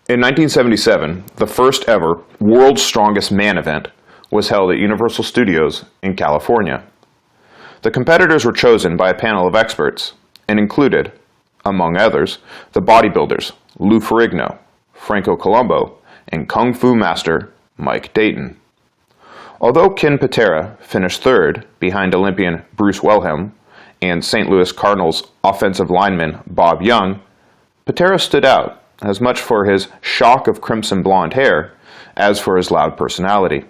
In 1977, the first ever World's Strongest Man event was held at Universal Studios in California. The competitors were chosen by a panel of experts and included, among others, the bodybuilders Lou Ferrigno, Franco Colombo, and Kung Fu master Mike Dayton. Although Ken Patera finished third behind Olympian Bruce Wilhelm and St. Louis Cardinals offensive lineman Bob Young, Patera stood out as much for his shock of crimson blonde hair as for his loud personality.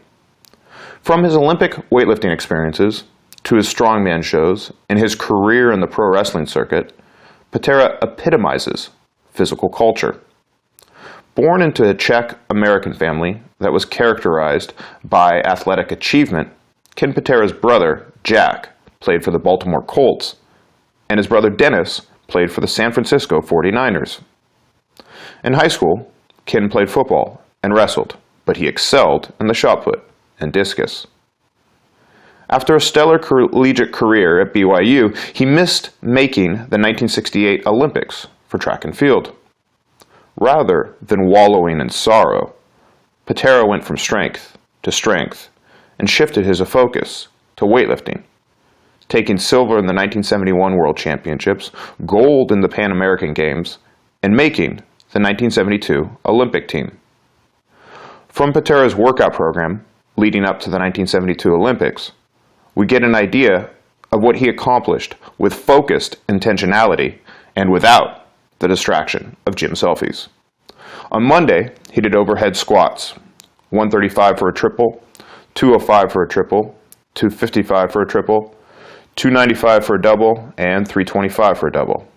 From his Olympic weightlifting experiences to his strongman shows and his career in the pro wrestling circuit, Patera epitomizes physical culture. Born into a Czech American family that was characterized by athletic achievement, Ken Patera's brother, Jack, played for the Baltimore Colts, and his brother Dennis played for the San Francisco 49ers. In high school, Ken played football and wrestled, but he excelled in the shot put and discus. After a stellar collegiate career at BYU, he missed making the 1968 Olympics for track and field. Rather than wallowing in sorrow, Patera went from strength to strength and shifted his focus to weightlifting, taking silver in the 1971 World Championships, gold in the Pan American Games, and making the 1972 Olympic team. From Patera's workout program leading up to the 1972 Olympics, we get an idea of what he accomplished with focused intentionality and without the distraction of gym selfies. On Monday, he did overhead squats, 135 for a triple, 205 for a triple, 255 for a triple, 295 for a double, and 325 for a double.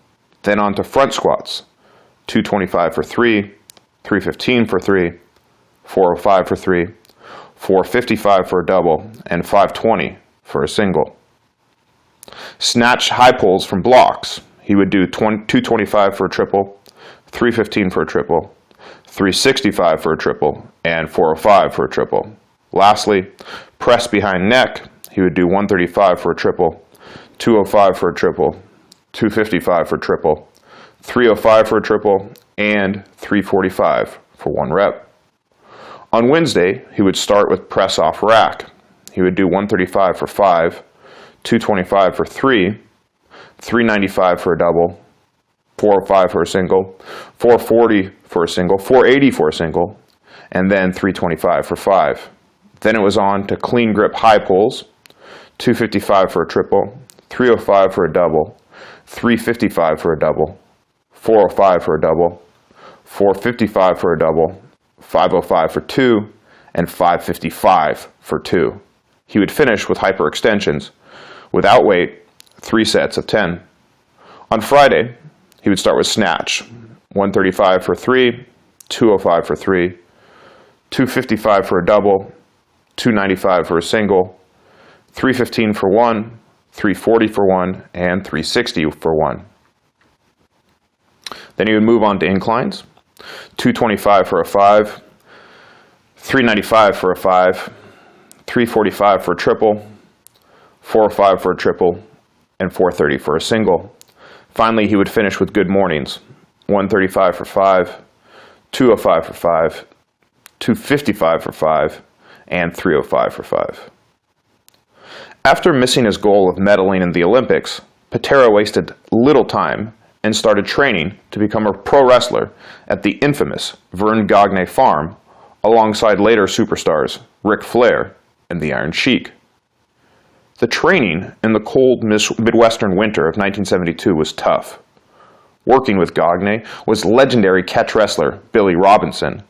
Then on to front squats, 225 for 3, 315 for 3, 405 for 3, 455 for a double, and 520 for a single. Snatch high pulls from blocks. He would do 225 for a triple, 315 for a triple, 365 for a triple, and 405 for a triple. Lastly, press behind neck. He would do 135 for a triple, 205 for a triple, 255 for a triple, 305 for a triple, and 345 for one rep. On Wednesday, he would start with press off rack. He would do 135 for 5, 225 for 3, 395 for a double, 405 for a single, 440 for a single, 480 for a single, and then 325 for 5. Then it was on to clean grip high pulls, 255 for a triple, 305 for a double, 355 for a double, 405 for a double, 455 for a double, 505 for 2, and 555 for 2. He would finish with hyperextensions, without weight, 3 sets of 10. On Friday, he would start with snatch, 135 for 3, 205 for 3, 255 for a double, 295 for a single, 315 for 1, 340 for 1, and 360 for 1. Then he would move on to inclines, 225 for a 5, 395 for a 5, 345 for a triple, 405 for a triple, and 430 for a single. Finally, he would finish with good mornings, 135 for 5, 205 for 5, 255 for 5, and 305 for 5. After missing his goal of medaling in the Olympics, Patera wasted little time and started training to become a pro wrestler at the infamous Verne Gagne farm alongside later superstars Ric Flair and the Iron Sheik. The training in the cold Midwestern winter of 1972 was tough. Working with Gagne was legendary catch wrestler Billy Robinson,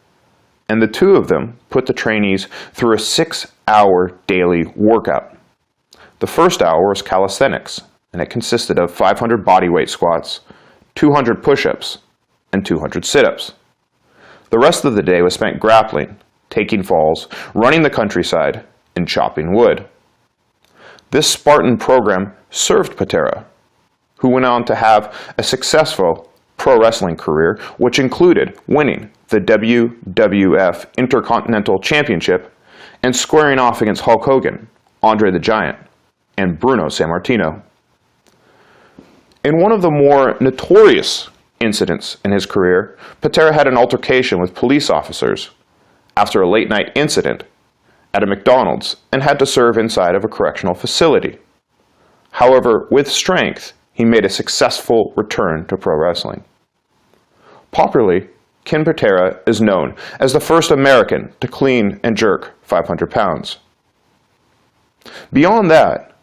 and the two of them put the trainees through a 6-hour daily workout. The first hour was calisthenics, and it consisted of 500 bodyweight squats, 200 push-ups, and 200 sit-ups. The rest of the day was spent grappling, taking falls, running the countryside, and chopping wood. This Spartan program served Patera, who went on to have a successful pro wrestling career, which included winning the WWF Intercontinental Championship and squaring off against Hulk Hogan, Andre the Giant, and Bruno Sammartino. In one of the more notorious incidents in his career, Patera had an altercation with police officers after a late-night incident at a McDonald's and had to serve inside of a correctional facility. However, with strength, he made a successful return to pro wrestling. Popularly, Ken Patera is known as the first American to clean and jerk 500 pounds. Beyond that,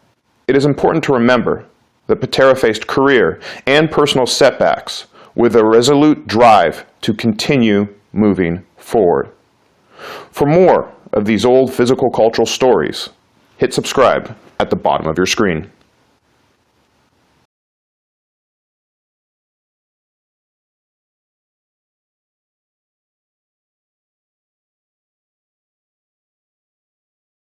it is important to remember that Patera faced career and personal setbacks with a resolute drive to continue moving forward. For more of these old physical cultural stories, hit subscribe at the bottom of your screen.